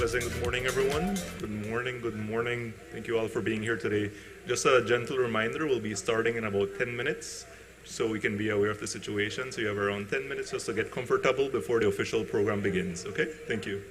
Pleasant good morning, everyone. Good morning, good morning. Thank you all for being here today. Just a gentle reminder, we'll be starting in about 10 minutes, so we can be aware of the situation. So you have around 10 minutes just to get comfortable before the official program begins, okay? Thank you.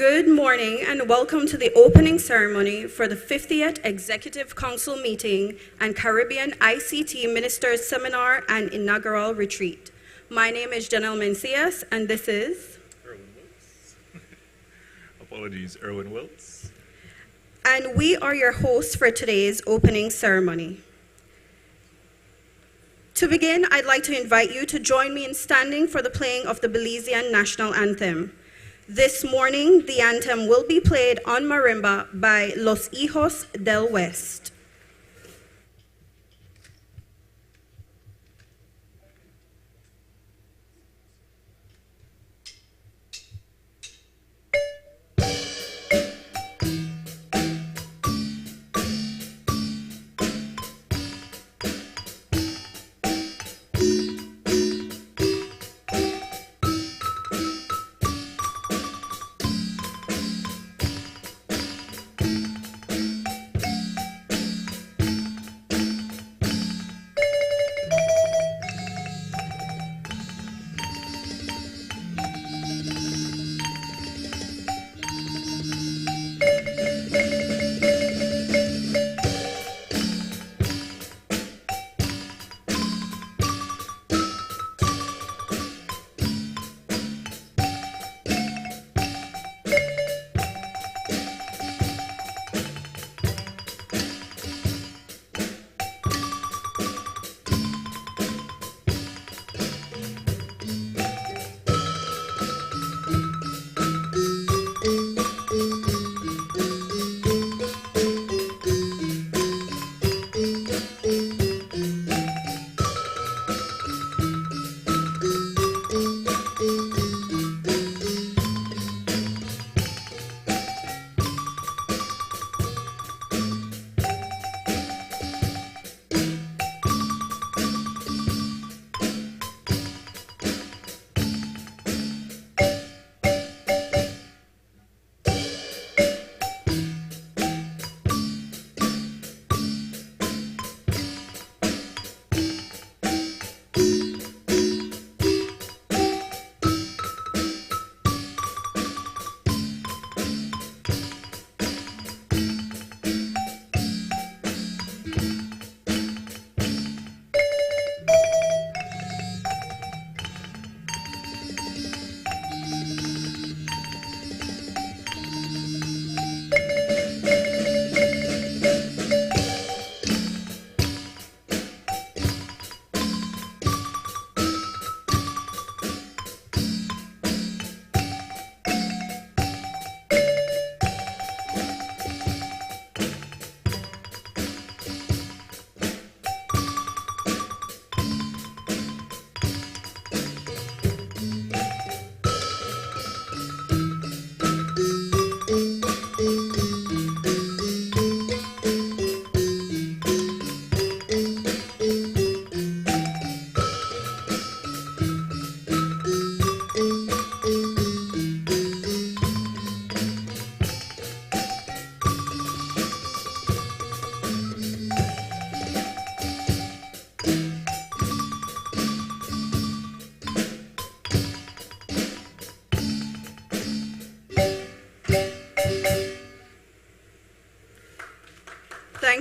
Good morning and welcome to the opening ceremony for the 50th Executive Council meeting and Caribbean ICT Ministers Seminar and Inaugural Retreat. My name is Janelle Mencias and this is Erwin Wiltz. Apologies, Erwin Wiltz. And we are your hosts for today's opening ceremony. To begin, I'd like to invite you to join me in standing for the playing of the Belizean National Anthem. This morning, the anthem will be played on marimba by Los Hijos del West.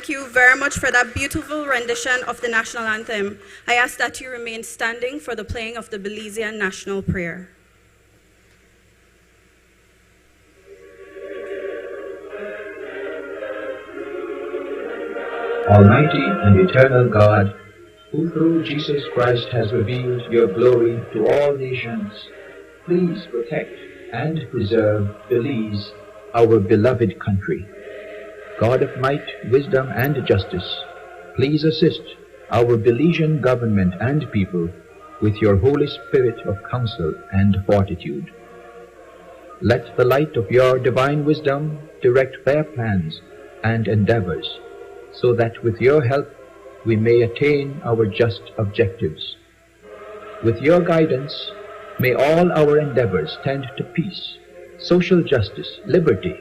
Thank you very much for that beautiful rendition of the national anthem. I ask that you remain standing for the playing of the Belizean National Prayer. Almighty and eternal God, who through Jesus Christ has revealed your glory to all nations, please protect and preserve Belize, our beloved country. God of might, wisdom, and justice, please assist our Belizean government and people with your Holy Spirit of counsel and fortitude. Let the light of your divine wisdom direct their plans and endeavors, so that with your help we may attain our just objectives. With your guidance, may all our endeavors tend to peace, social justice, liberty,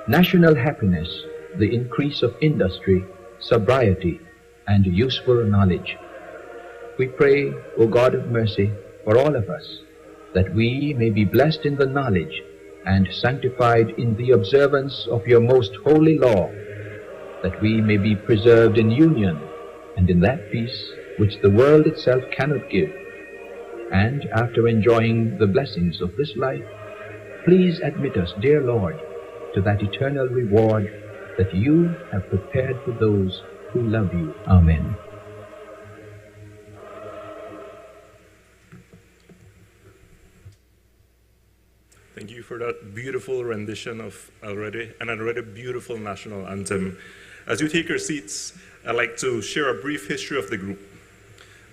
national happiness, the increase of industry, sobriety, and useful knowledge. We pray, O God of mercy, for all of us, that we may be blessed in the knowledge and sanctified in the observance of your most holy law, that we may be preserved in union and in that peace which the world itself cannot give. And after enjoying the blessings of this life, please admit us, dear Lord, to that eternal reward that you have prepared for those who love you. Amen. Thank you for that beautiful rendition of an already beautiful national anthem. As you take your seats, I'd like to share a brief history of the group.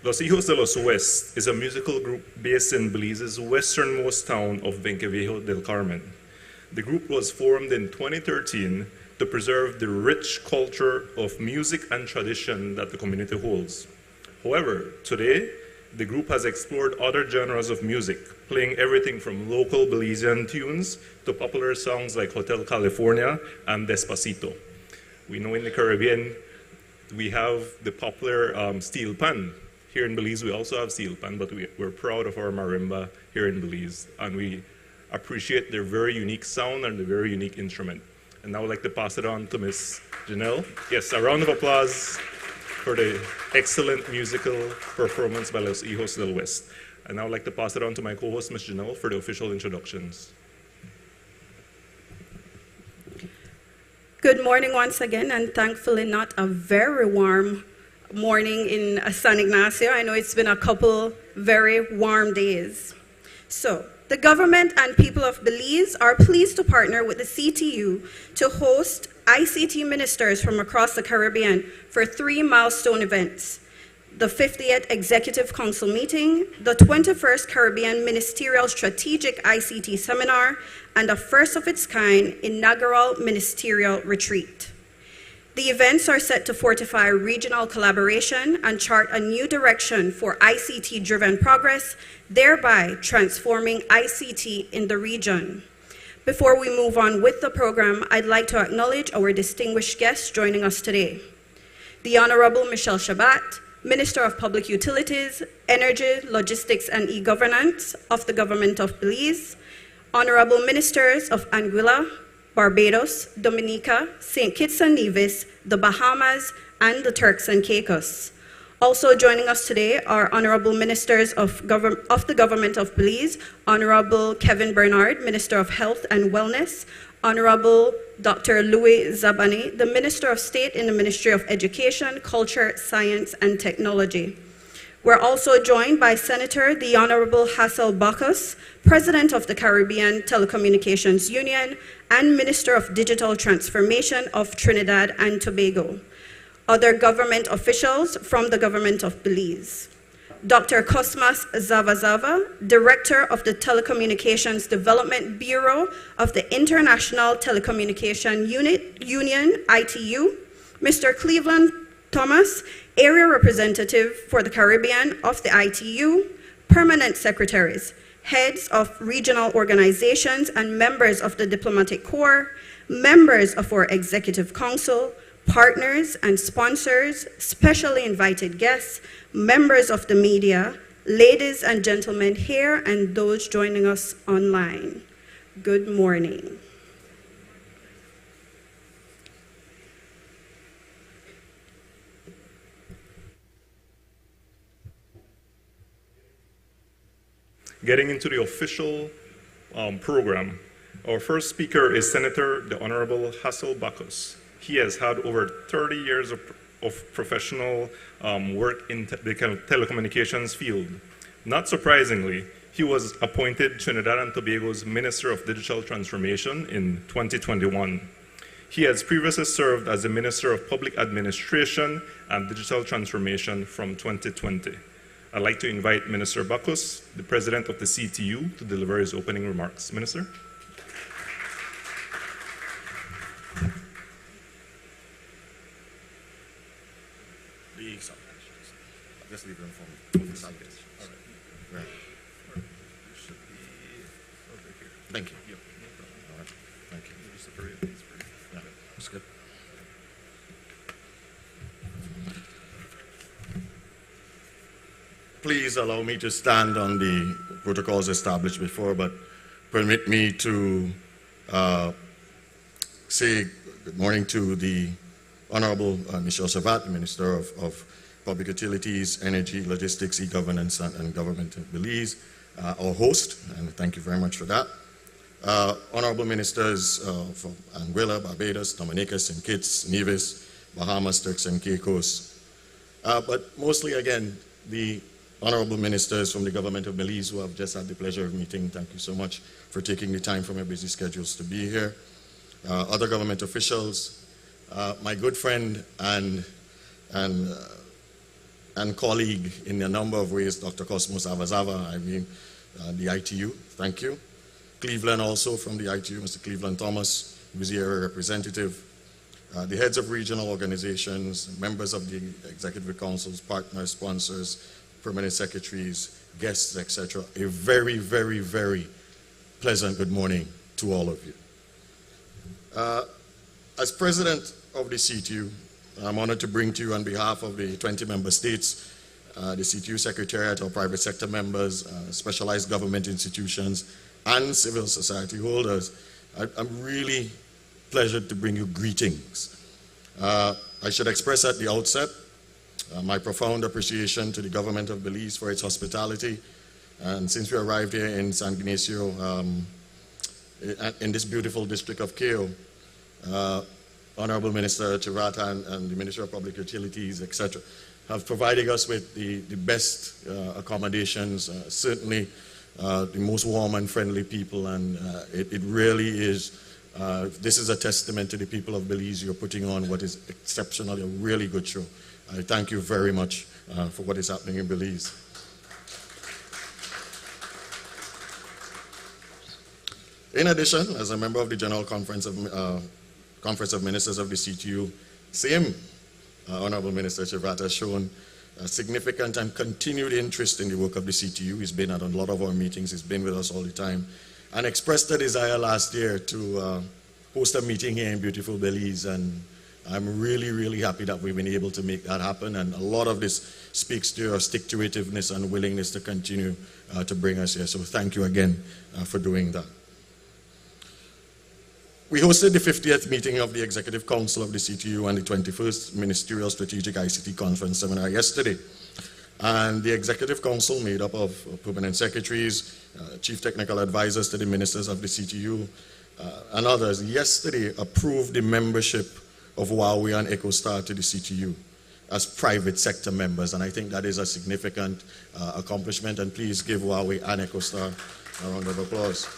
Los Hijos de los West is a musical group based in Belize's westernmost town of Venqueviejo del Carmen. The group was formed in 2013 to preserve the rich culture of music and tradition that the community holds. However, today, the group has explored other genres of music, playing everything from local Belizean tunes to popular songs like Hotel California and Despacito. We know in the Caribbean, we have the popular steel pan. Here in Belize, we also have steel pan, but we're proud of our marimba here in Belize, and we appreciate their very unique sound and their very unique instrument. And now I'd like to pass it on to Miss Janelle. Yes, a round of applause for the excellent musical performance by Los Hijos del West. And now I'd like to pass it on to my co-host, Ms. Janelle, for the official introductions. Good morning once again, and thankfully not a very warm morning in San Ignacio. I know it's been a couple very warm days. So, the government and people of Belize are pleased to partner with the CTU to host ICT ministers from across the Caribbean for 3 milestone events: the 50th Executive Council meeting, the 21st Caribbean Ministerial Strategic ICT Seminar, and a first of its kind inaugural ministerial retreat. The events are set to fortify regional collaboration and chart a new direction for ICT-driven progress, thereby transforming ICT in the region. Before we move on with the program, I'd like to acknowledge our distinguished guests joining us today. The Honorable Michelle Shabat, Minister of Public Utilities, Energy, Logistics, and E-Governance of the Government of Belize, Honorable Ministers of Anguilla, Barbados, Dominica, St. Kitts and Nevis, the Bahamas, and the Turks and Caicos. Also joining us today are Honorable Ministers of the Government of Belize, Honorable Kevin Bernard, Minister of Health and Wellness, Honorable Dr. Louis Zabani, the Minister of State in the Ministry of Education, Culture, Science, and Technology. We're also joined by Senator the Honorable Hassel Bacchus, President of the Caribbean Telecommunications Union and Minister of Digital Transformation of Trinidad and Tobago. Other government officials from the Government of Belize. Dr. Cosmas Zavazava, Director of the Telecommunications Development Bureau of the International Telecommunication Union, ITU. Mr. Cleveland Thomas, Area Representative for the Caribbean of the ITU, Permanent Secretaries, Heads of Regional Organizations and members of the Diplomatic Corps, members of our Executive Council, partners and sponsors, specially invited guests, members of the media, ladies and gentlemen here and those joining us online. Good morning. Getting into the official program, our first speaker is Senator the Honorable Hassel Bacchus. He has had over 30 years of professional work in the telecommunications field. Not surprisingly, he was appointed Trinidad and Tobago's Minister of Digital Transformation in 2021. He has previously served as the Minister of Public Administration and Digital Transformation from 2020. I'd like to invite Minister Bacchus, the President of the CTU, to deliver his opening remarks. Minister? Just leave them for me. All right. Right. Should be over here. Thank you. Yep. All right. Thank you. Just separate these for you. Yeah, that's good. Please allow me to stand on the protocols established before, but permit me to say good morning to the Honorable Michelle Savat, the Minister of Public Utilities, Energy, Logistics, E-Governance, and Government of Belize, our host, and thank you very much for that. Honorable Ministers from Anguilla, Barbados, Dominica, St. Kitts, Nevis, Bahamas, Turks and Caicos, but mostly, again, the Honorable Ministers from the Government of Belize who I've just had the pleasure of meeting. Thank you so much for taking the time from your busy schedules to be here. Other government officials, my good friend and colleague in a number of ways, Dr. Cosmos Avazava, the ITU, thank you. Cleveland also from the ITU, Mr. Cleveland Thomas, who's the area representative. The heads of regional organizations, members of the executive councils, partners, sponsors, permanent secretaries, guests, etc. A very, very, very pleasant good morning to all of you. As president of the CTU, I'm honored to bring to you on behalf of the 20 member states, the CTU Secretariat, our private sector members, specialized government institutions, and civil society holders. I'm really pleasured to bring you greetings. I should express at the outset my profound appreciation to the government of Belize for its hospitality. And since we arrived here in San Ignacio, in this beautiful district of Keo, Honorable Minister Chirata and the Ministry of Public Utilities, etc., have provided us with the best accommodations, certainly the most warm and friendly people, and it really is, this is a testament to the people of Belize. You're putting on what is exceptionally a really good show. I thank you very much for what is happening in Belize. In addition, as a member of the General Conference of Ministers of the CTU, same Honorable Minister Chirata has shown a significant and continued interest in the work of the CTU. He's been at a lot of our meetings, he's been with us all the time, and expressed a desire last year to host a meeting here in beautiful Belize, and I'm really, really happy that we've been able to make that happen, and a lot of this speaks to your stick-to-itiveness and willingness to continue to bring us here, so thank you again for doing that. We hosted the 50th meeting of the Executive Council of the CTU and the 21st Ministerial Strategic ICT Conference Seminar yesterday. And the Executive Council, made up of permanent secretaries, chief technical advisors to the ministers of the CTU, and others, yesterday approved the membership of Huawei and EchoStar to the CTU as private sector members. And I think that is a significant accomplishment. And please give Huawei and EchoStar a round of applause.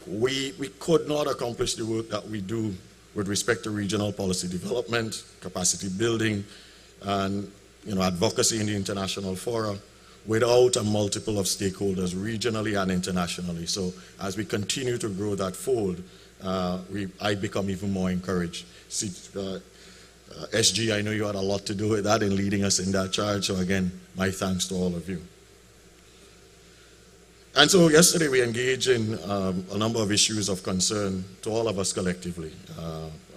We could not accomplish the work that we do with respect to regional policy development, capacity building, and advocacy in the international fora without a multiple of stakeholders regionally and internationally. So as we continue to grow that fold, I become even more encouraged. SG, I know you had a lot to do with that in leading us in that charge. So again, my thanks to all of you. And so yesterday we engaged in a number of issues of concern to all of us collectively.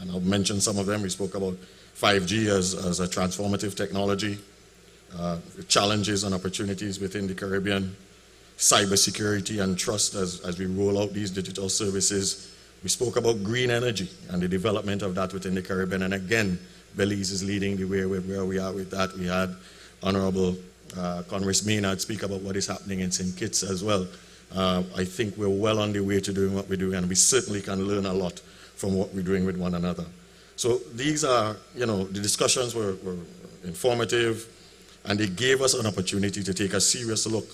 And I'll mention some of them. We spoke about 5G as a transformative technology, challenges and opportunities within the Caribbean, cybersecurity and trust as we roll out these digital services. We spoke about green energy and the development of that within the Caribbean. And again, Belize is leading the way with where we are with that. We had Honorable Congress Maynard speak about what is happening in St. Kitts as well. I think we're well on the way to doing what we're doing, and we certainly can learn a lot from what we're doing with one another. So these are, the discussions were informative, and they gave us an opportunity to take a serious look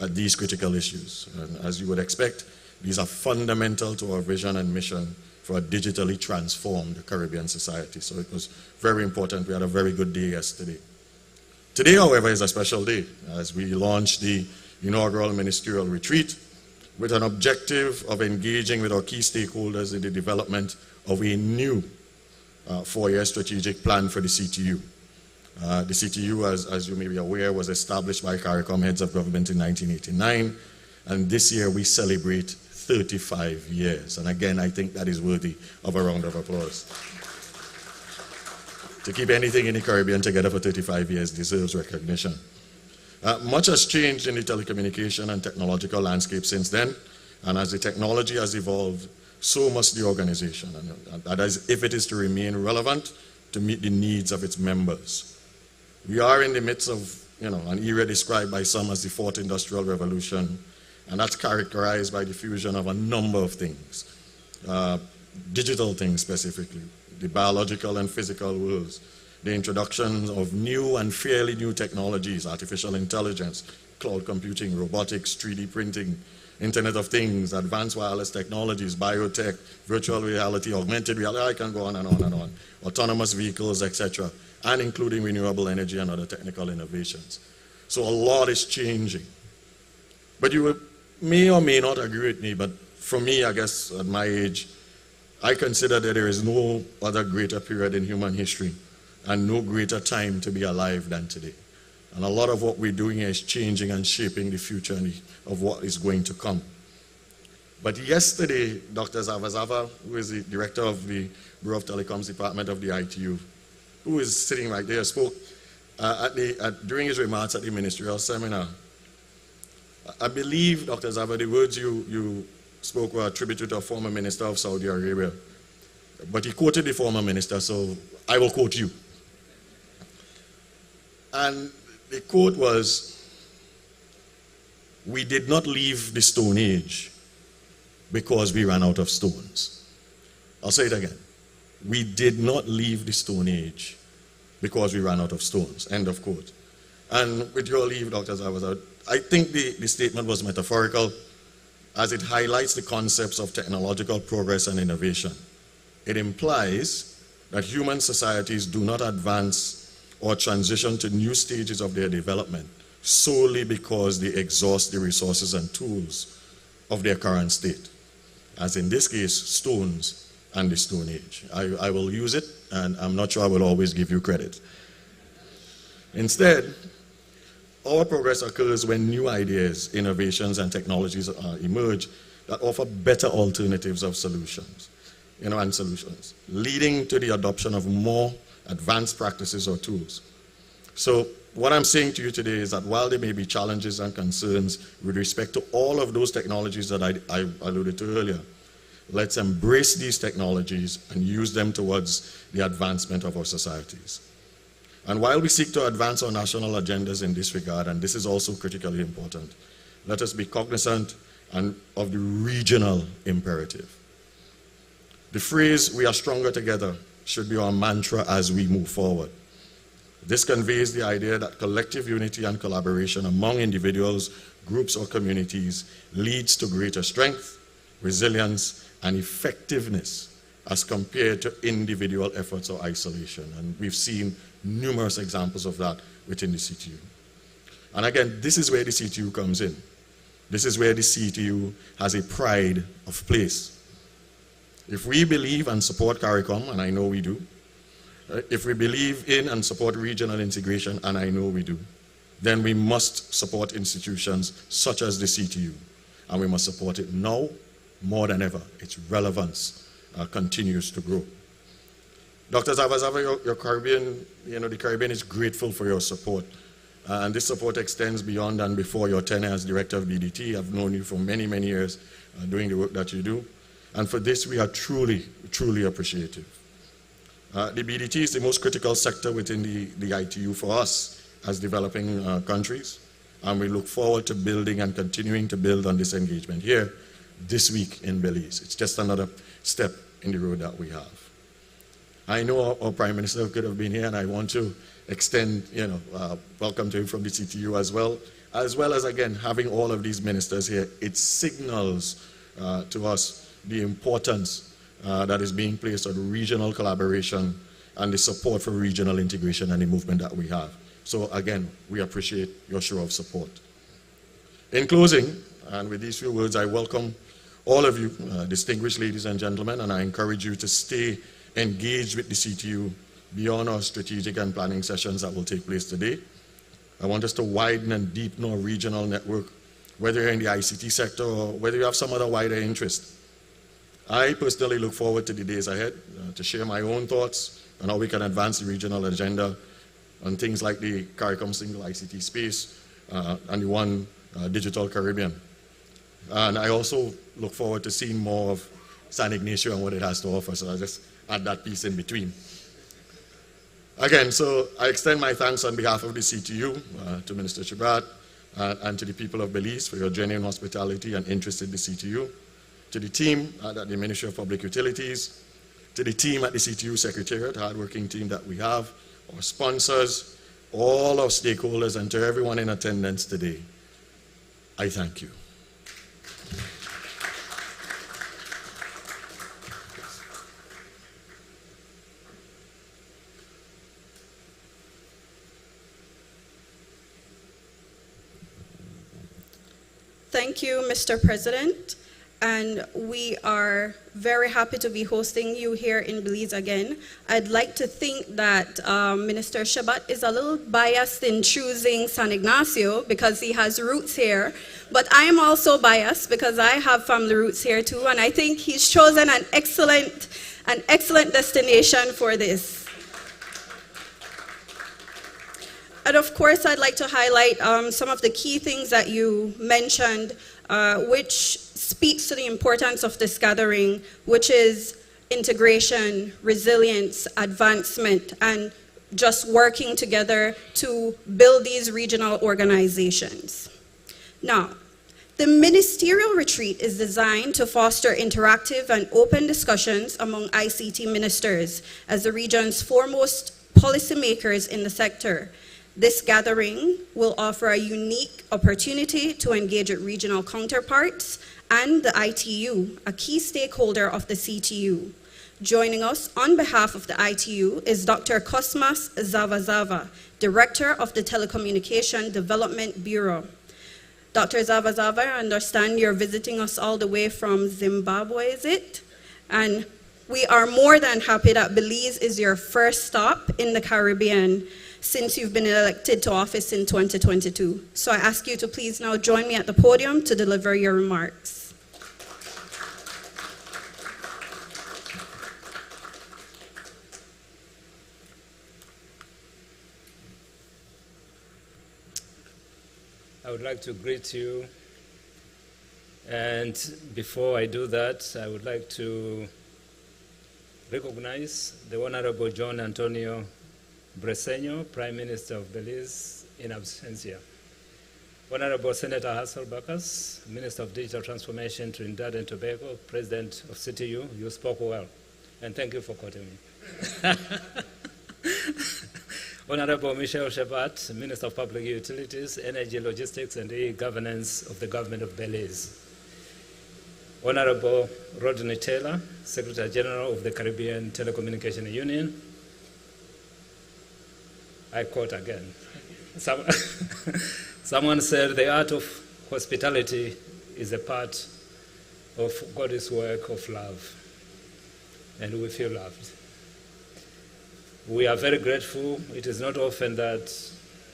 at these critical issues. And as you would expect, these are fundamental to our vision and mission for a digitally transformed Caribbean society. So it was very important. We had a very good day yesterday. Today, however, is a special day as we launch the inaugural ministerial retreat with an objective of engaging with our key stakeholders in the development of a new 4-year strategic plan for the CTU. The CTU, as you may be aware, was established by CARICOM heads of government in 1989, and this year we celebrate 35 years. And again, I think that is worthy of a round of applause. To keep anything in the Caribbean together for 35 years deserves recognition. Much has changed in the telecommunication and technological landscape since then, and as the technology has evolved, so must the organization, and that is if it is to remain relevant to meet the needs of its members. We are in the midst of an era described by some as the fourth industrial revolution, and that's characterized by the fusion of a number of things, digital things specifically, the biological and physical worlds, the introduction of new and fairly new technologies, artificial intelligence, cloud computing, robotics, 3D printing, Internet of Things, advanced wireless technologies, biotech, virtual reality, augmented reality, I can go on and on and on, autonomous vehicles, etc., and including renewable energy and other technical innovations. So a lot is changing. But you may or may not agree with me, but for me, I guess, at my age, I consider that there is no other greater period in human history and no greater time to be alive than today. And a lot of what we're doing here is changing and shaping the future of what is going to come. But yesterday, Dr. Zavazava, who is the director of the Bureau of Telecoms Department of the ITU, who is sitting right there, spoke during his remarks at the ministerial seminar. I believe, Dr. Zava, the words you spoke were attributed to a former minister of Saudi Arabia. But he quoted the former minister, so I will quote you. And the quote was, "We did not leave the Stone Age because we ran out of stones." I'll say it again. We did not leave the Stone Age because we ran out of stones. End of quote. And with your leave, Dr. Zavazava, I think the statement was metaphorical as it highlights the concepts of technological progress and innovation. It implies that human societies do not advance or transition to new stages of their development solely because they exhaust the resources and tools of their current state, as in this case, stones and the Stone Age. I will use it, and I'm not sure I will always give you credit. Instead, our progress occurs when new ideas, innovations, and technologies emerge that offer better alternatives of solutions, and solutions, leading to the adoption of more advanced practices or tools. So what I'm saying to you today is that while there may be challenges and concerns with respect to all of those technologies that I alluded to earlier, let's embrace these technologies and use them towards the advancement of our societies. And while we seek to advance our national agendas in this regard, and this is also critically important, let us be cognizant of the regional imperative. The phrase, "we are stronger together," should be our mantra as we move forward. This conveys the idea that collective unity and collaboration among individuals, groups, or communities leads to greater strength, resilience, and effectiveness as compared to individual efforts or isolation. And we've seen numerous examples of that within the CTU. And again, this is where the CTU comes in. This is where the CTU has a pride of place. If we believe and support CARICOM, and I know we do, if we believe in and support regional integration, and I know we do, then we must support institutions such as the CTU, and we must support it now more than ever. Its relevance continues to grow. Dr. Zavazava, your Caribbean, the Caribbean is grateful for your support, and this support extends beyond and before your tenure as director of BDT. I've known you for many, many years doing the work that you do. And for this, we are truly, truly appreciative. The BDT is the most critical sector within the ITU for us as developing countries. And we look forward to building and continuing to build on this engagement here this week in Belize. It's just another step in the road that we have. I know our Prime Minister could have been here, and I want to extend, welcome to him from the CTU as well as, again, having all of these ministers here. It signals to us the importance that is being placed on regional collaboration and the support for regional integration and the movement that we have. So again, we appreciate your show of support. In closing, and with these few words, I welcome all of you, distinguished ladies and gentlemen, and I encourage you to stay engaged with the CTU beyond our strategic and planning sessions that will take place today. I want us to widen and deepen our regional network, whether you're in the ICT sector or whether you have some other wider interest. I personally look forward to the days ahead to share my own thoughts on how we can advance the regional agenda on things like the CARICOM single ICT space, and the one Digital Caribbean. And I also look forward to seeing more of San Ignacio and what it has to offer, so I'll just add that piece in between. Again, so I extend my thanks on behalf of the CTU to Minister Shabbat and to the people of Belize for your genuine hospitality and interest in the CTU, to the team at the Ministry of Public Utilities, to the team at the CTU Secretariat, hardworking team that we have, our sponsors, all our stakeholders, and to everyone in attendance today, I thank you. Thank you, Mr. President. And we are very happy to be hosting you here in Belize again. I'd like to think that Minister Shabbat is a little biased in choosing San Ignacio because he has roots here, but I am also biased because I have family roots here too, and I think he's chosen an excellent destination for this. And of course, I'd like to highlight some of the key things that you mentioned, which speaks to the importance of this gathering, which is integration, resilience, advancement, and just working together to build these regional organizations. Now, the ministerial retreat is designed to foster interactive and open discussions among ICT ministers as the region's foremost policymakers in the sector. This gathering will offer a unique opportunity to engage with regional counterparts and the ITU, a key stakeholder of the CTU. Joining us on behalf of the ITU is Dr. Cosmas Zavazava, Director of the Telecommunication Development Bureau. Dr. Zavazava, I understand you're visiting us all the way from Zimbabwe, is it? And we are more than happy that Belize is your first stop in the Caribbean since you've been elected to office in 2022. So I ask you to please now join me at the podium to deliver your remarks. I would like to greet you, and before I do that, I would like to recognize the Honorable John Antonio Breseño, Prime Minister of Belize, in absentia. Honorable Senator Hassel Bacchus, Minister of Digital Transformation, Trinidad and Tobago, President of CTU, you spoke well, and thank you for quoting me. Honorable Michelle Shabbat, Minister of Public Utilities, Energy, Logistics, and E-Governance of the Government of Belize. Honorable Rodney Taylor, Secretary General of the Caribbean Telecommunication Union. I quote again. Someone said the art of hospitality is a part of God's work of love, and we feel loved. We are very grateful. It is not often that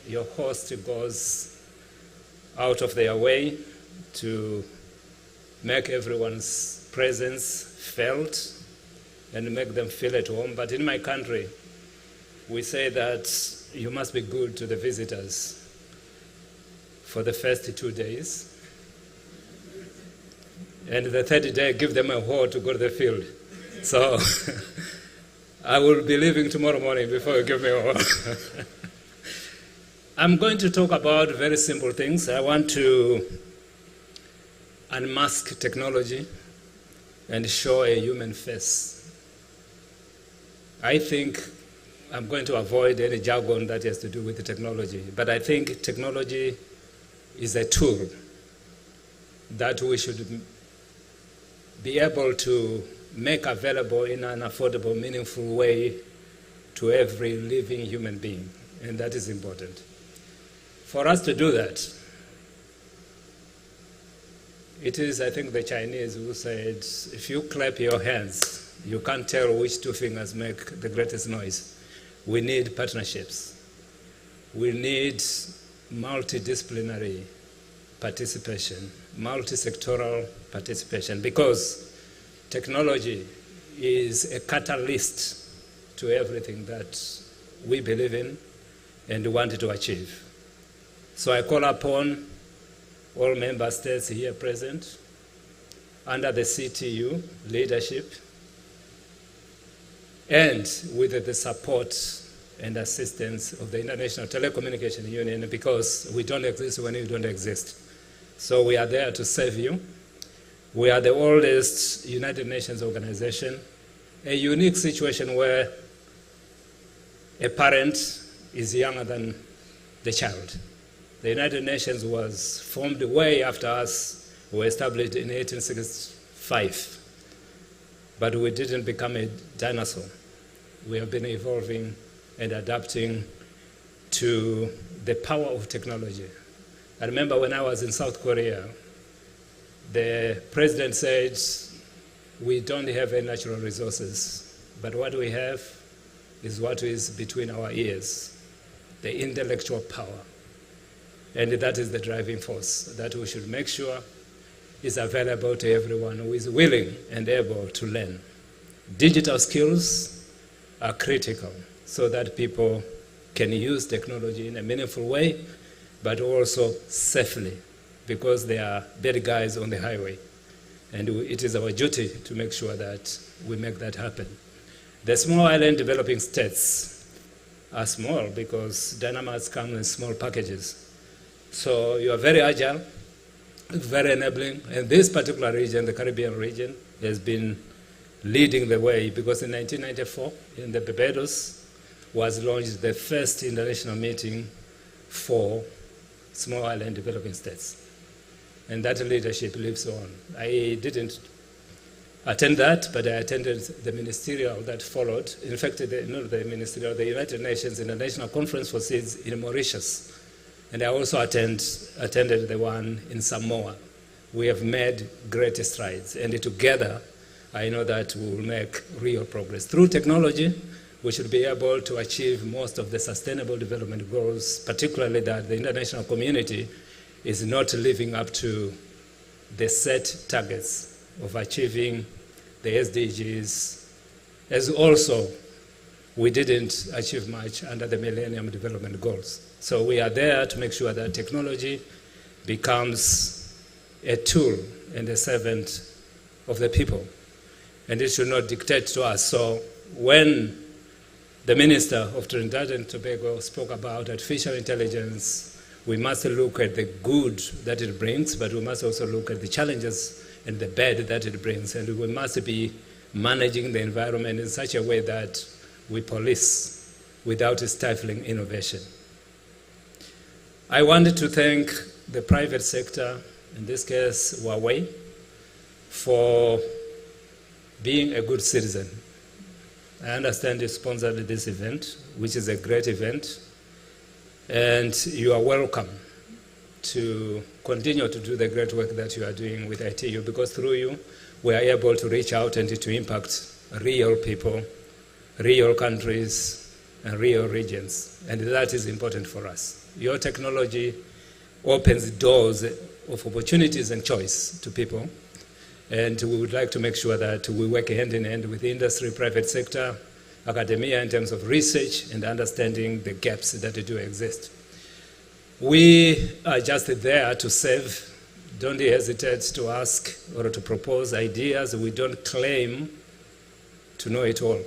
your host goes out of their way to make everyone's presence felt and make them feel at home. But in my country, we say that you must be good to the visitors for the first 2 days. And the third day, give them a hoe to go to the field. So I will be leaving tomorrow morning before you give me a hoe. I'm going to talk about very simple things. I want to unmask technology and show a human face. I think I'm going to avoid any jargon that has to do with the technology, but I think technology is a tool that we should be able to make available in an affordable, meaningful way to every living human being, and that is important. For us to do that, it is, I think, the Chinese who said, if you clap your hands, you can't tell which two fingers make the greatest noise. We need partnerships. We need multidisciplinary participation, multi-sectoral participation, because technology is a catalyst to everything that we believe in and want to achieve. So I call upon all member states here present, under the CTU leadership, and with the support and assistance of the International Telecommunication Union, because we don't exist when you don't exist. So we are there to serve you. We are the oldest United Nations organization, a unique situation where a parent is younger than the child. The United Nations was formed way after us. We were established in 1865, but we didn't become a dinosaur. We have been evolving and adapting to the power of technology. I remember when I was in South Korea, the president said, we don't have any natural resources, but what we have is what is between our ears, the intellectual power. And that is the driving force that we should make sure is available to everyone who is willing and able to learn. Digital skills are critical so that people can use technology in a meaningful way, but also safely, because there are bad guys on the highway. And it is our duty to make sure that we make that happen. The small island developing states are small because dynamites come in small packages. So you are very agile, very enabling, and this particular region, the Caribbean region, has been leading the way, because in 1994, in the Barbados, was launched the first international meeting for small island developing states. And that leadership lives on. I didn't attend that, but I attended the ministerial that followed. In fact, not the ministerial, the United Nations International Conference for Seeds in Mauritius. And I also attended the one in Samoa. We have made great strides, and together I know that we will make real progress. Through technology, we should be able to achieve most of the sustainable development goals, particularly that the international community is not living up to the set targets of achieving the SDGs, as also we didn't achieve much under the Millennium Development Goals. So we are there to make sure that technology becomes a tool and a servant of the people, and it should not dictate to us. So when the Minister of Trinidad and Tobago spoke about artificial intelligence, we must look at the good that it brings, but we must also look at the challenges and the bad that it brings, and we must be managing the environment in such a way that we police without stifling innovation. I wanted to thank the private sector, in this case Huawei, for being a good citizen. I understand you sponsored this event, which is a great event, and you are welcome to continue to do the great work that you are doing with ITU, because through you we are able to reach out and to impact real people, real countries, and real regions, and that is important for us. Your technology opens doors of opportunities and choice to people, and we would like to make sure that we work hand in hand with the industry, private sector, academia in terms of research and understanding the gaps that do exist. We are just there to serve. Don't hesitate to ask or to propose ideas. We don't claim to know it all.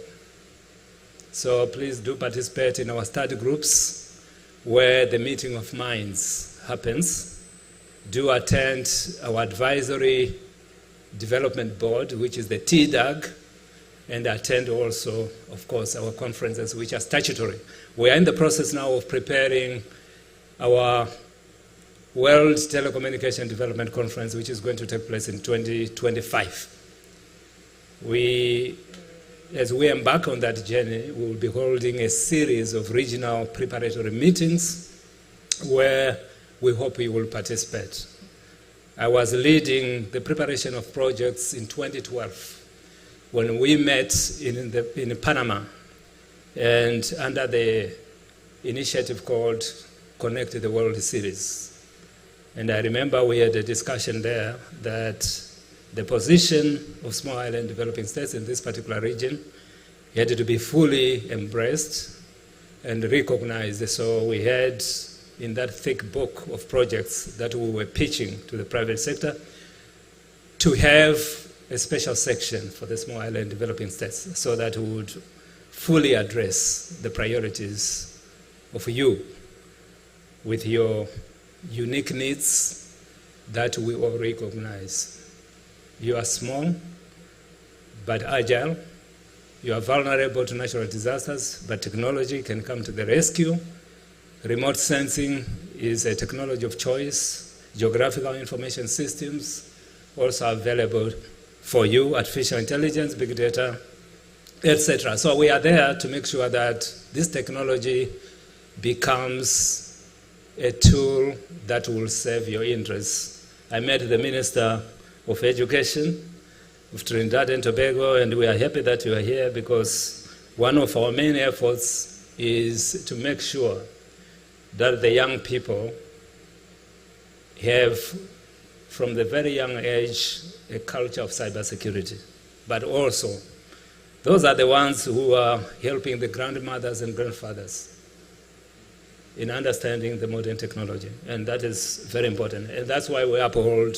So please do participate in our study groups where the meeting of minds happens. Do attend our advisory development board, which is the TDAG, and attend also, of course, our conferences, which are statutory. We are in the process now of preparing our World Telecommunication Development Conference, which is going to take place in 2025. As we embark on that journey, we will be holding a series of regional preparatory meetings where we hope you will participate. I was leading the preparation of projects in 2012 when we met in Panama, and under the initiative called Connect the World Series. And I remember we had a discussion there that the position of small island developing states in this particular region had to be fully embraced and recognized. So we had in that thick book of projects that we were pitching to the private sector to have a special section for the small island developing states so that we would fully address the priorities of you with your unique needs that we all recognize. You are small, but agile. You are vulnerable to natural disasters, but technology can come to the rescue. Remote sensing is a technology of choice. Geographical information systems also available for you, artificial intelligence, big data, etc. So we are there to make sure that this technology becomes a tool that will serve your interests. I met the Minister of Education of Trinidad and Tobago, and we are happy that you are here because one of our main efforts is to make sure that the young people have, from the very young age, a culture of cybersecurity. But also, those are the ones who are helping the grandmothers and grandfathers in understanding the modern technology. And that is very important. And that's why we uphold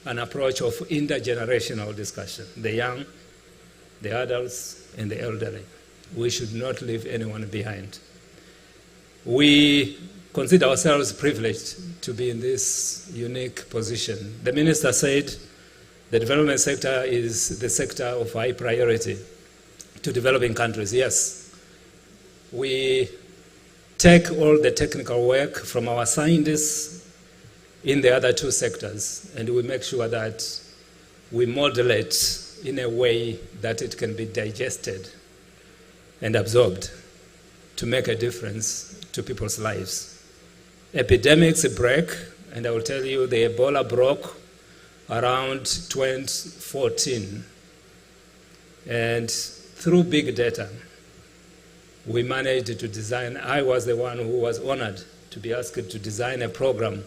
an approach of intergenerational discussion. The young, the adults, and the elderly. We should not leave anyone behind. We consider ourselves privileged to be in this unique position. The minister said the development sector is the sector of high priority to developing countries. Yes, we take all the technical work from our scientists in the other two sectors, and we make sure that we model it in a way that it can be digested and absorbed to make a difference to people's lives. Epidemics break, and I will tell you the Ebola broke around 2014. And through big data, we managed to design, I was the one who was honored to be asked to design a program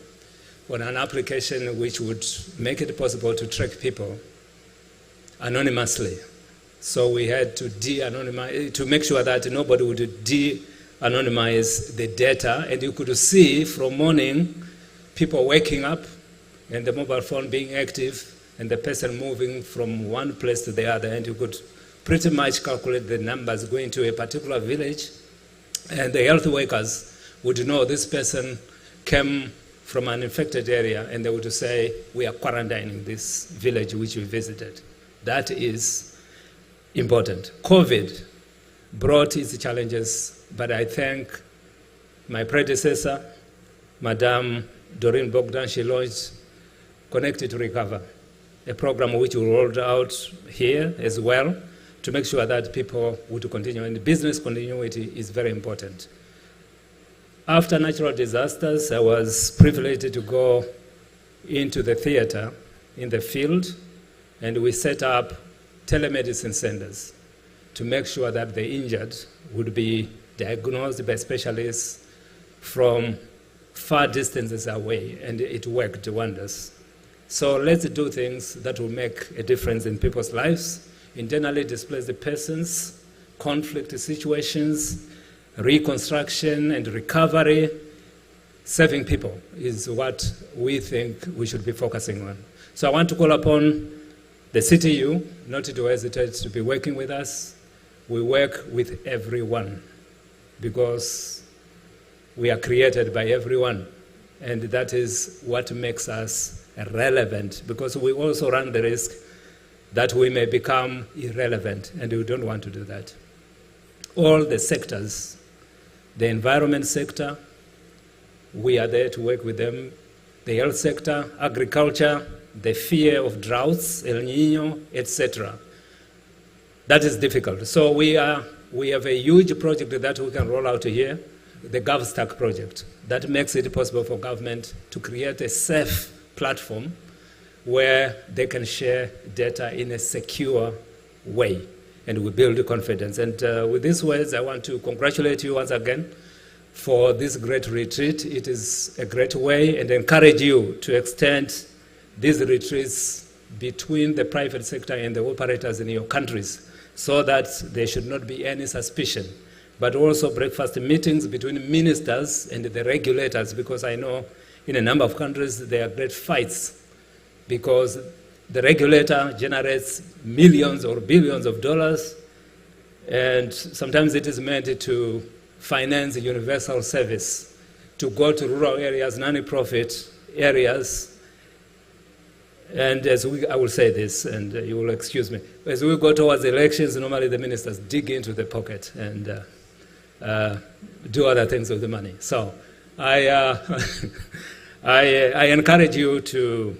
on an application which would make it possible to track people anonymously. So we had to de-anonymize, to make sure that nobody would de-anonymize the data, and you could see from morning people waking up and the mobile phone being active and the person moving from one place to the other, and you could pretty much calculate the numbers going to a particular village, and the health workers would know this person came from an infected area, and they would say, we are quarantining this village which we visited. That is important. COVID brought its challenges, but I thank my predecessor, Madame Doreen Bogdan. She launched Connected to Recover, a program which we rolled out here as well to make sure that people would continue, and business continuity is very important. After natural disasters, I was privileged to go into the theater in the field, and we set up telemedicine centers to make sure that the injured would be diagnosed by specialists from far distances away, and it worked wonders. So let's do things that will make a difference in people's lives, internally displaced persons, conflict situations, reconstruction and recovery. Serving people is what we think we should be focusing on. So I want to call upon the CTU not to hesitate to be working with us. We work with everyone because we are created by everyone, and that is what makes us relevant, because we also run the risk that we may become irrelevant, and we don't want to do that. All the sectors, the environment sector, we are there to work with them. The health sector, agriculture, the fear of droughts, El Nino, etc. That is difficult. So we have a huge project that we can roll out here, the GovStack project, that makes it possible for government to create a safe platform where they can share data in a secure way, and we build confidence. And with these words, I want to congratulate you once again for this great retreat. It is a great way, and encourage you to extend these retreats between the private sector and the operators in your countries, so that there should not be any suspicion but also breakfast meetings between ministers and the regulators, because I know in a number of countries there are great fights because the regulator generates millions or billions of dollars, and sometimes it is meant to finance a universal service, to go to rural areas, non-profit areas. And I will say this, and you will excuse me, as we go towards elections, normally the ministers dig into the pocket and do other things with the money. So I encourage you to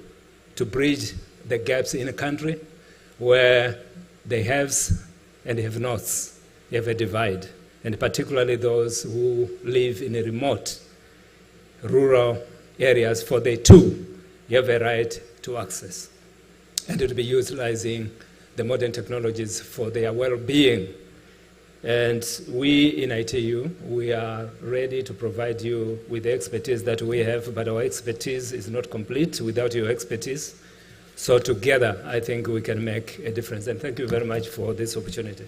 bridge the gaps in a country where the haves and have-nots have a divide, and particularly those who live in a remote rural areas, for they too have a right to access, and to be utilizing the modern technologies for their well-being. And we in ITU, we are ready to provide you with the expertise that we have, but our expertise is not complete without your expertise. So together, I think we can make a difference. And thank you very much for this opportunity.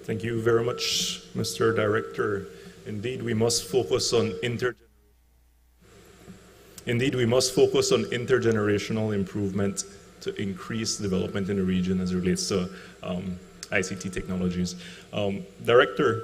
Thank you very much, Mr. Director. Indeed, we must focus on intergenerational improvement to increase development in the region as it relates to ICT technologies. Director,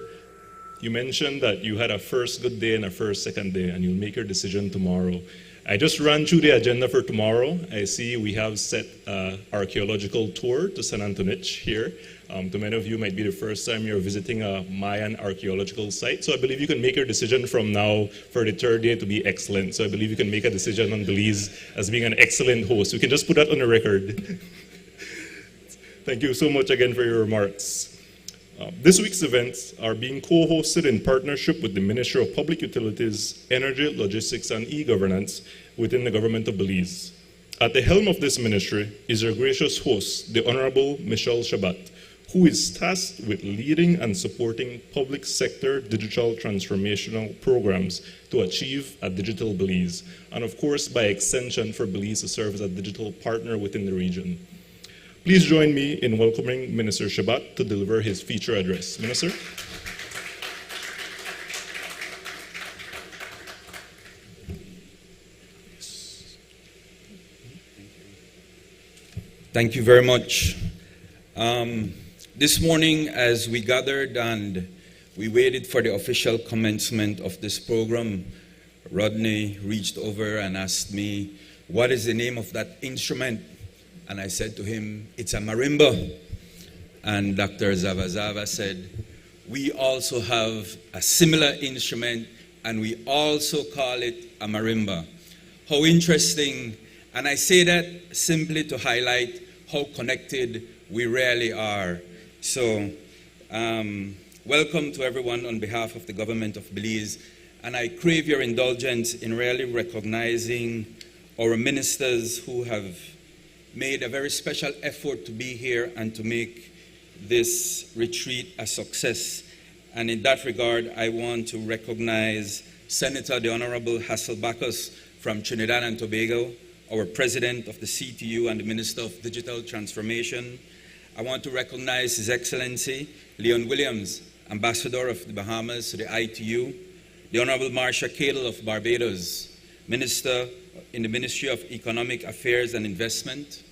you mentioned that you had a first good day and a first second day, and you'll make your decision tomorrow. I just ran through the agenda for tomorrow. I see we have set an archaeological tour to San Antonich here. To many of you, might be the first time you're visiting a Mayan archaeological site. So I believe you can make your decision from now for the third day to be excellent. So I believe you can make a decision on Belize as being an excellent host. We can just put that on the record. Thank you so much again for your remarks. This week's events are being co-hosted in partnership with the Ministry of Public Utilities, Energy, Logistics, and E-Governance within the Government of Belize. At the helm of this ministry is our gracious host, the Honorable Michelle Shabat, who is tasked with leading and supporting public sector digital transformational programs to achieve a digital Belize, and of course, by extension, for Belize to serve as a digital partner within the region. Please join me in welcoming Minister Shabat to deliver his feature address. Minister. Thank you very much. This morning, as we gathered and we waited for the official commencement of this program, Rodney reached over and asked me, what is the name of that instrument? And I said to him, it's a marimba. And Dr. Zavazava said, we also have a similar instrument and we also call it a marimba. How interesting. And I say that simply to highlight how connected we really are. So, welcome to everyone on behalf of the government of Belize. And I crave your indulgence in really recognizing our ministers who have made a very special effort to be here and to make this retreat a success. And in that regard, I want to recognize Senator the Honorable Hasselbachus from Trinidad and Tobago, our President of the CTU and the Minister of Digital Transformation. I want to recognize His Excellency Leon Williams, Ambassador of the Bahamas to the ITU, the Honorable Marcia Cadle of Barbados, Minister in the Ministry of Economic Affairs and Investment,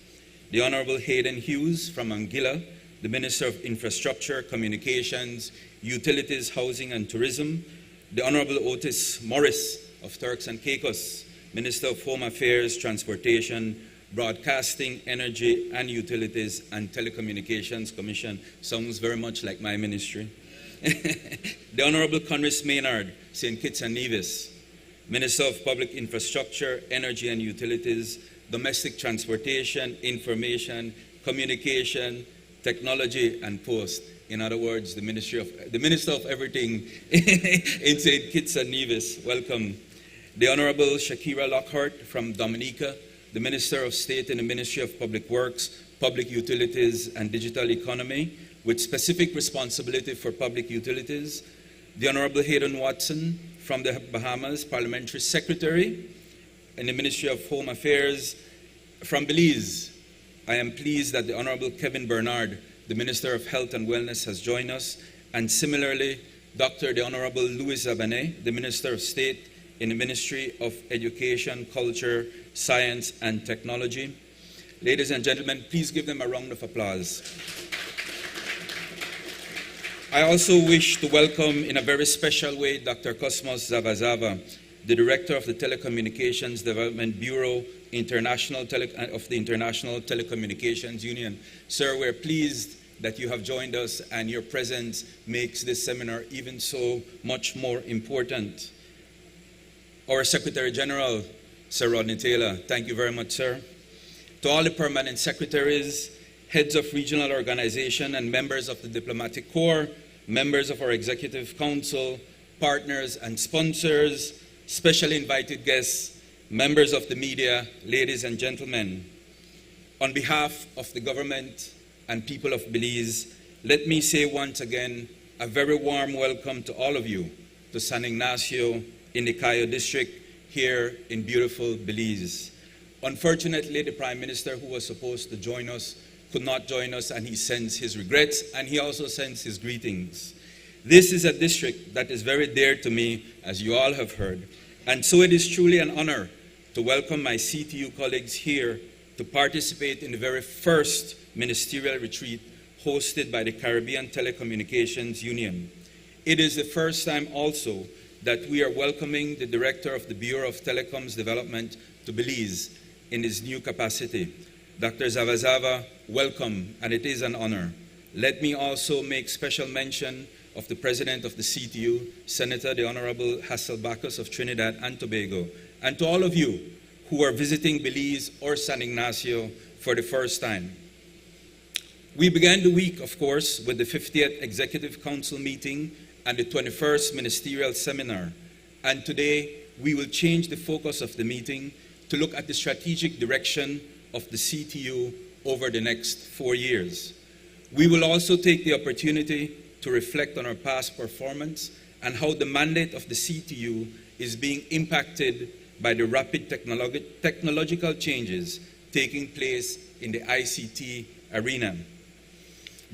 the Honorable Hayden Hughes from Anguilla, the Minister of Infrastructure, Communications, Utilities, Housing and Tourism, the Honorable Otis Morris of Turks and Caicos, Minister of Home Affairs, Transportation, Broadcasting, Energy and Utilities and Telecommunications Commission. Sounds very much like my ministry. The Honorable Conris Maynard, St. Kitts and Nevis, Minister of Public Infrastructure, Energy and Utilities, Domestic Transportation, Information, Communication, Technology and Post. In other words, the Minister of Everything in St. Kitts and Nevis. Welcome. The Honorable Shakira Lockhart from Dominica, the Minister of State in the Ministry of Public Works, Public Utilities and Digital Economy, with specific responsibility for public utilities. The Honorable Hayden Watson from the Bahamas, Parliamentary Secretary in the Ministry of Home Affairs. From Belize, I am pleased that the Honorable Kevin Bernard, the Minister of Health and Wellness, has joined us, and similarly, the Honorable Louis Zabané, the Minister of State in the Ministry of Education, Culture, Science, and Technology. Ladies and gentlemen, please give them a round of applause. I also wish to welcome in a very special way Dr. Cosmos Zavazava, the Director of the Telecommunications Development Bureau of the International Telecommunications Union. Sir, we're pleased that you have joined us, and your presence makes this seminar even so much more important. Our Secretary General, Sir Rodney Taylor, thank you very much, sir. To all the permanent secretaries, heads of regional organization, and members of the Diplomatic Corps, members of our Executive Council, partners and sponsors, specially invited guests, members of the media, ladies and gentlemen. On behalf of the government and people of Belize, let me say once again a very warm welcome to all of you to San Ignacio in the Cayo district here in beautiful Belize. Unfortunately, the Prime Minister, who was supposed to join us, could not join us, and he sends his regrets, and he also sends his greetings. This is a district that is very dear to me, as you all have heard, and so it is truly an honor to welcome my CTU colleagues here to participate in the very first ministerial retreat hosted by the Caribbean Telecommunications Union. It is the first time also that we are welcoming the Director of the Bureau of Telecoms Development to Belize in his new capacity. Dr. Zavazava, welcome, and it is an honor. Let me also make special mention of the President of the CTU, Senator the Honorable Hasselbachus of Trinidad and Tobago, and to all of you who are visiting Belize or San Ignacio for the first time. We began the week, of course, with the 50th Executive Council meeting and the 21st Ministerial Seminar, and today we will change the focus of the meeting to look at the strategic direction of the CTU over the next 4 years. We will also take the opportunity to reflect on our past performance and how the mandate of the CTU is being impacted by the rapid technological changes taking place in the ICT arena.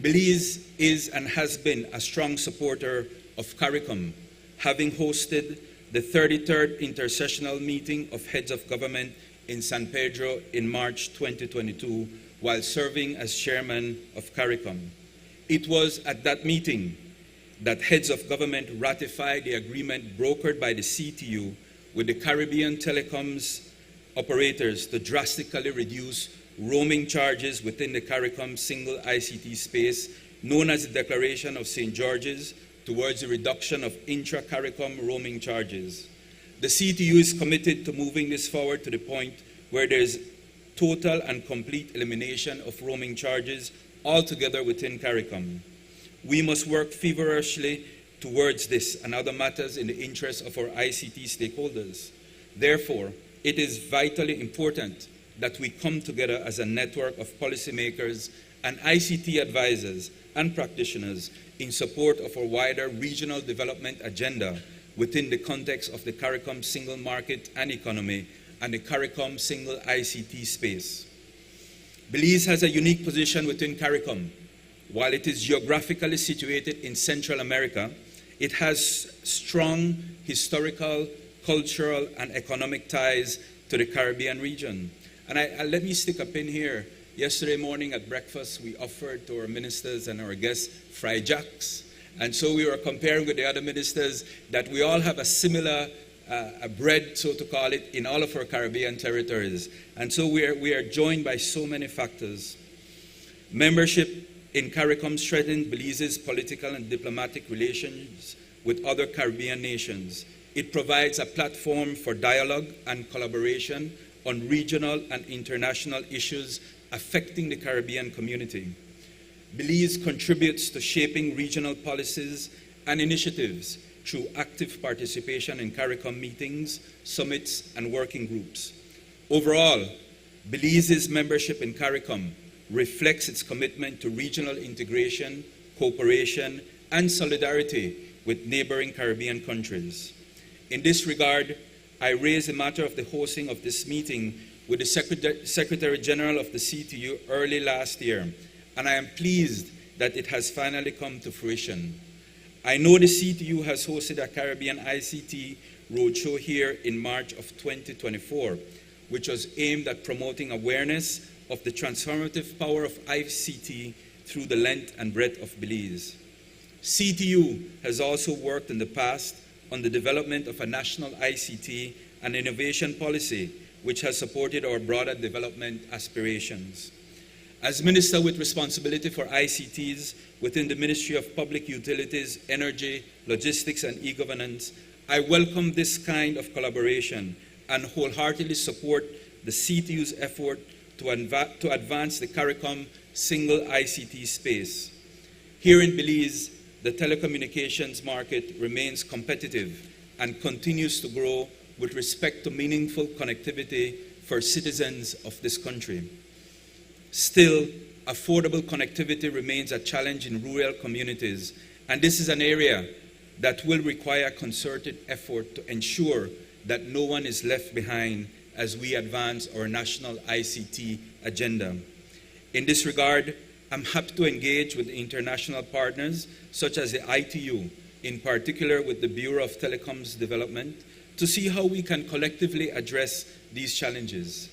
Belize is and has been a strong supporter of CARICOM, having hosted the 33rd Intersessional Meeting of Heads of Government in San Pedro in March 2022 while serving as chairman of CARICOM. It was at that meeting that heads of government ratified the agreement brokered by the CTU with the Caribbean telecoms operators to drastically reduce roaming charges within the CARICOM single ICT space, known as the Declaration of St. George's, towards the reduction of intra-CARICOM roaming charges. The CTU is committed to moving this forward to the point where there is total and complete elimination of roaming charges altogether within CARICOM. We must work feverishly towards this and other matters in the interest of our ICT stakeholders. Therefore, it is vitally important that we come together as a network of policymakers and ICT advisors and practitioners in support of a wider regional development agenda within the context of the CARICOM single market and economy and the CARICOM single ICT space. Belize has a unique position within CARICOM. While it is geographically situated in Central America, it has strong historical, cultural, and economic ties to the Caribbean region. And let me stick a pin here. Yesterday morning at breakfast, we offered to our ministers and our guests fried jacks. And so we were comparing with the other ministers that we all have a similar bread, so to call it, in all of our Caribbean territories. And so we are joined by so many factors. Membership in CARICOM strengthens Belize's political and diplomatic relations with other Caribbean nations. It provides a platform for dialogue and collaboration on regional and international issues affecting the Caribbean community. Belize contributes to shaping regional policies and initiatives through active participation in CARICOM meetings, summits, and working groups. Overall, Belize's membership in CARICOM reflects its commitment to regional integration, cooperation, and solidarity with neighboring Caribbean countries. In this regard, I raised the matter of the hosting of this meeting with the Secretary General of the CTU early last year, and I am pleased that it has finally come to fruition. I know the CTU has hosted a Caribbean ICT roadshow here in March of 2024, which was aimed at promoting awareness of the transformative power of ICT through the length and breadth of Belize. CTU has also worked in the past on the development of a national ICT and innovation policy, which has supported our broader development aspirations. As Minister with responsibility for ICTs within the Ministry of Public Utilities, Energy, Logistics, and E-Governance, I welcome this kind of collaboration and wholeheartedly support the CTU's effort to advance the CARICOM single ICT space. Here in Belize, the telecommunications market remains competitive and continues to grow with respect to meaningful connectivity for citizens of this country. Still, affordable connectivity remains a challenge in rural communities, and this is an area that will require concerted effort to ensure that no one is left behind as we advance our national ICT agenda. In this regard, I'm happy to engage with international partners such as the ITU, in particular with the Bureau of Telecoms Development, to see how we can collectively address these challenges.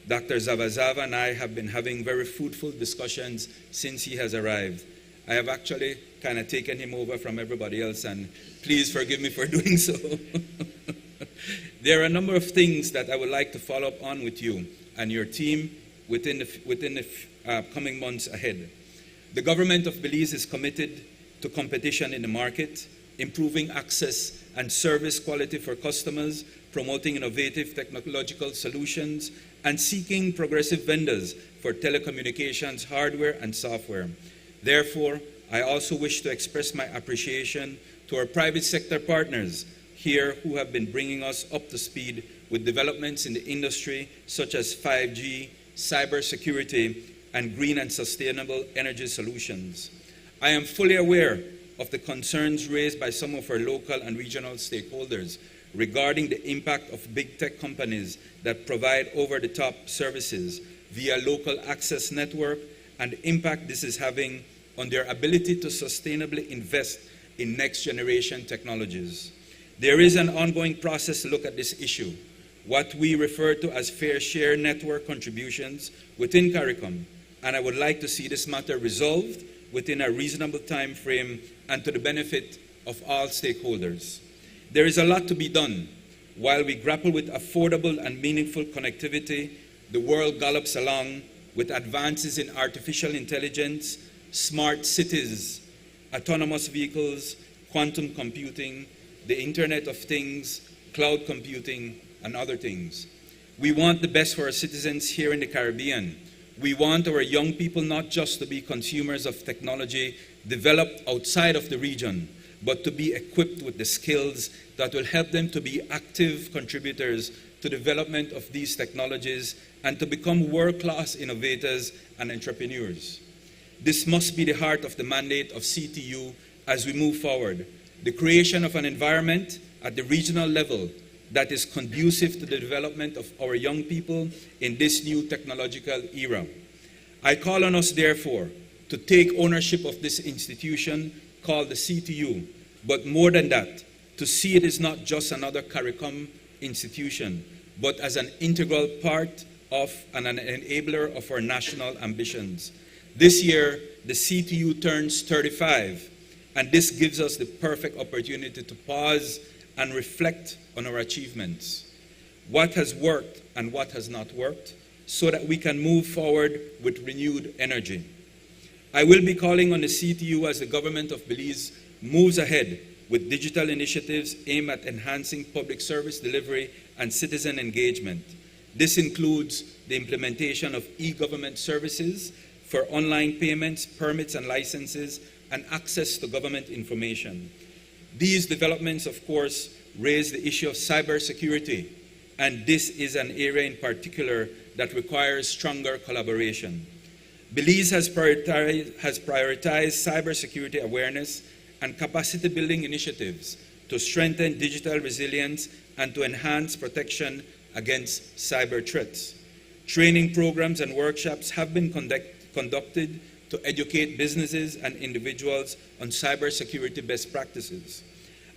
Dr. Zavazava and I have been having very fruitful discussions since he has arrived. I have actually kind of taken him over from everybody else, and please forgive me for doing so. There are a number of things that I would like to follow up on with you and your team within the coming months ahead. The government of Belize is committed to competition in the market, improving access and service quality for customers, promoting innovative technological solutions, and seeking progressive vendors for telecommunications hardware and software. Therefore, I also wish to express my appreciation to our private sector partners here who have been bringing us up to speed with developments in the industry such as 5G, cybersecurity, and green and sustainable energy solutions. I am fully aware of the concerns raised by some of our local and regional stakeholders regarding the impact of big tech companies that provide over-the-top services via local access network and the impact this is having on their ability to sustainably invest in next-generation technologies. There is an ongoing process to look at this issue, what we refer to as fair share network contributions within CARICOM, and I would like to see this matter resolved within a reasonable time frame and to the benefit of all stakeholders. There is a lot to be done. While we grapple with affordable and meaningful connectivity, the world gallops along with advances in artificial intelligence, smart cities, autonomous vehicles, quantum computing, the Internet of Things, cloud computing, and other things. We want the best for our citizens here in the Caribbean. We want our young people not just to be consumers of technology developed outside of the region, but to be equipped with the skills that will help them to be active contributors to the development of these technologies and to become world-class innovators and entrepreneurs. This must be the heart of the mandate of CTU as we move forward, the creation of an environment at the regional level that is conducive to the development of our young people in this new technological era. I call on us, therefore, to take ownership of this institution called the CTU, but more than that, to see it as not just another CARICOM institution, but as an integral part of and an enabler of our national ambitions. This year, the CTU turns 35, and this gives us the perfect opportunity to pause and reflect on our achievements, what has worked and what has not worked, so that we can move forward with renewed energy. I will be calling on the CTU as the government of Belize moves ahead with digital initiatives aimed at enhancing public service delivery and citizen engagement. This includes the implementation of e-government services for online payments, permits and licenses, and access to government information. These developments, of course, raise the issue of cybersecurity, and this is an area in particular that requires stronger collaboration. Belize has prioritized cybersecurity awareness and capacity building initiatives to strengthen digital resilience and to enhance protection against cyber threats. Training programs and workshops have been conducted to educate businesses and individuals on cybersecurity best practices.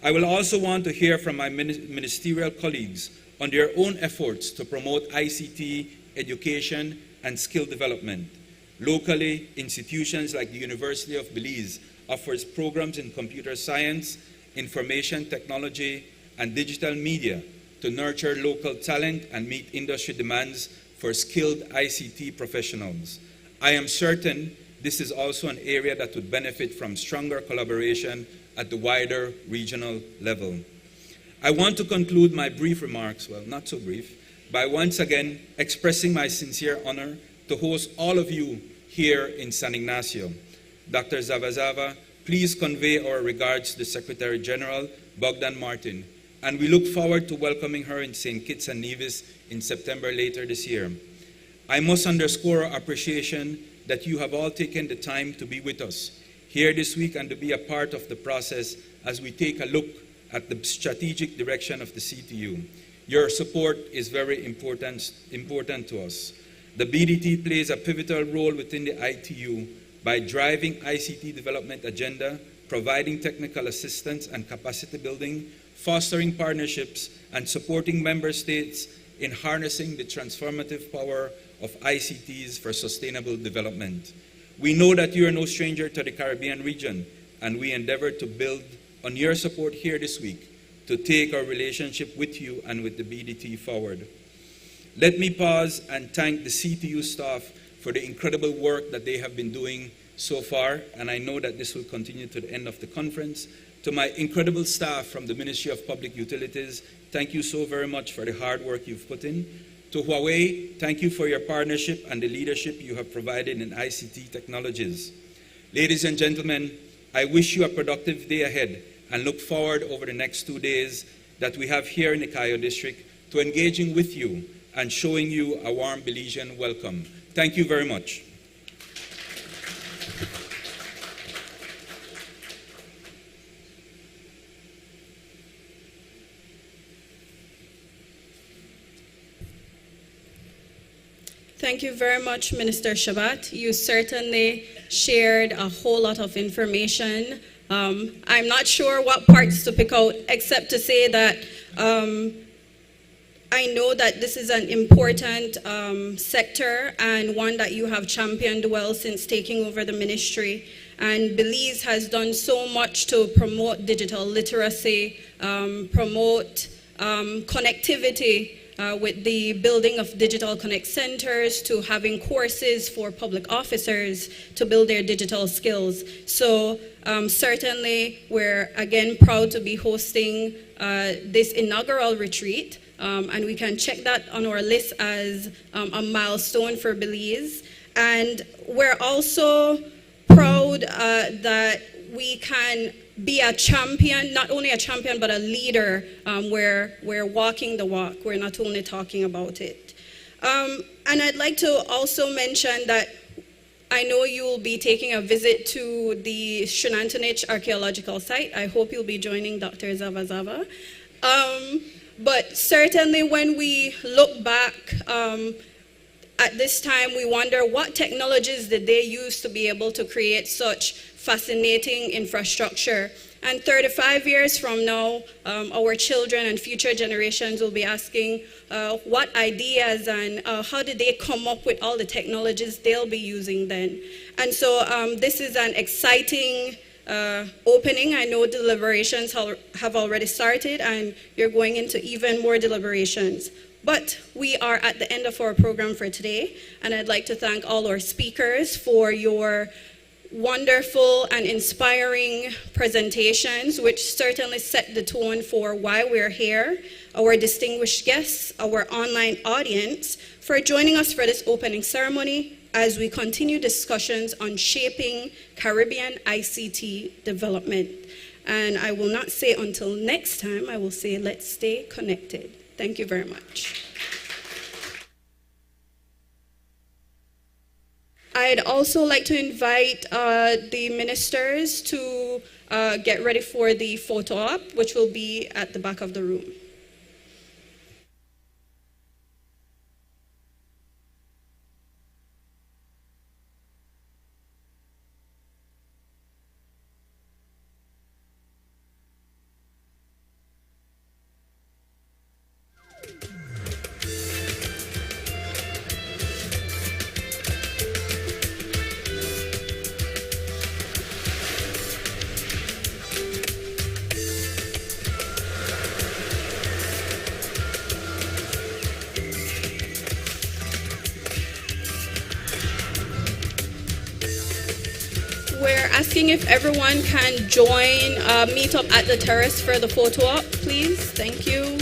I will also want to hear from my ministerial colleagues on their own efforts to promote ICT education and skill development. Locally, institutions like the University of Belize offers programs in computer science, information technology, and digital media to nurture local talent and meet industry demands for skilled ICT professionals. I am certain this is also an area that would benefit from stronger collaboration at the wider regional level. I want to conclude my brief remarks, well, not so brief, by once again expressing my sincere honor to host all of you here in San Ignacio. Dr. Zavazava, please convey our regards to the Secretary General, Bogdan Martin, and we look forward to welcoming her in St. Kitts and Nevis in September later this year. I must underscore our appreciation that you have all taken the time to be with us here this week and to be a part of the process as we take a look at the strategic direction of the CTU. Your support is very important to us. The BDT plays a pivotal role within the ITU by driving ICT development agenda, providing technical assistance and capacity building, fostering partnerships, and supporting member states in harnessing the transformative power of ICTs for sustainable development. We know that you are no stranger to the Caribbean region, and we endeavor to build on your support here this week to take our relationship with you and with the BDT forward. Let me pause and thank the CTU staff for the incredible work that they have been doing so far, and I know that this will continue to the end of the conference. To my incredible staff from the Ministry of Public Utilities, thank you so very much for the hard work you've put in. To Huawei, thank you for your partnership and the leadership you have provided in ICT technologies. Ladies and gentlemen, I wish you a productive day ahead and look forward over the next 2 days that we have here in the Cayo District to engaging with you and showing you a warm Belizean welcome. Thank you very much. Thank you very much, Minister Shabat. You certainly shared a whole lot of information. I'm not sure what parts to pick out, except to say that I know that this is an important sector and one that you have championed well since taking over the ministry. And Belize has done so much to promote digital literacy, promote connectivity, with the building of digital connect centers, to having courses for public officers to build their digital skills. So certainly we're again proud to be hosting this inaugural retreat, and we can check that on our list as a milestone for Belize. And we're also proud that we can be a champion, not only a champion, but a leader where we're walking the walk. We're not only talking about it. And I'd like to also mention that I know you will be taking a visit to the Shenantonich Archaeological Site. I hope you'll be joining Dr. Zavazava. But certainly when we look back at this time, we wonder what technologies did they use to be able to create such fascinating infrastructure. And 35 years from now, our children and future generations will be asking what ideas and how did they come up with all the technologies they'll be using then. And so this is an exciting opening. I know deliberations have already started and you're going into even more deliberations. But we are at the end of our program for today, and I'd like to thank all our speakers for your wonderful and inspiring presentations, which certainly set the tone for why we're here, our distinguished guests, our online audience, for joining us for this opening ceremony as we continue discussions on shaping Caribbean ICT development. And I will not say until next time, I will say let's stay connected. Thank you very much. I'd also like to invite the ministers to get ready for the photo op, which will be at the back of the room. We're asking if everyone can join, meet up at the terrace for the photo op, please. Thank you.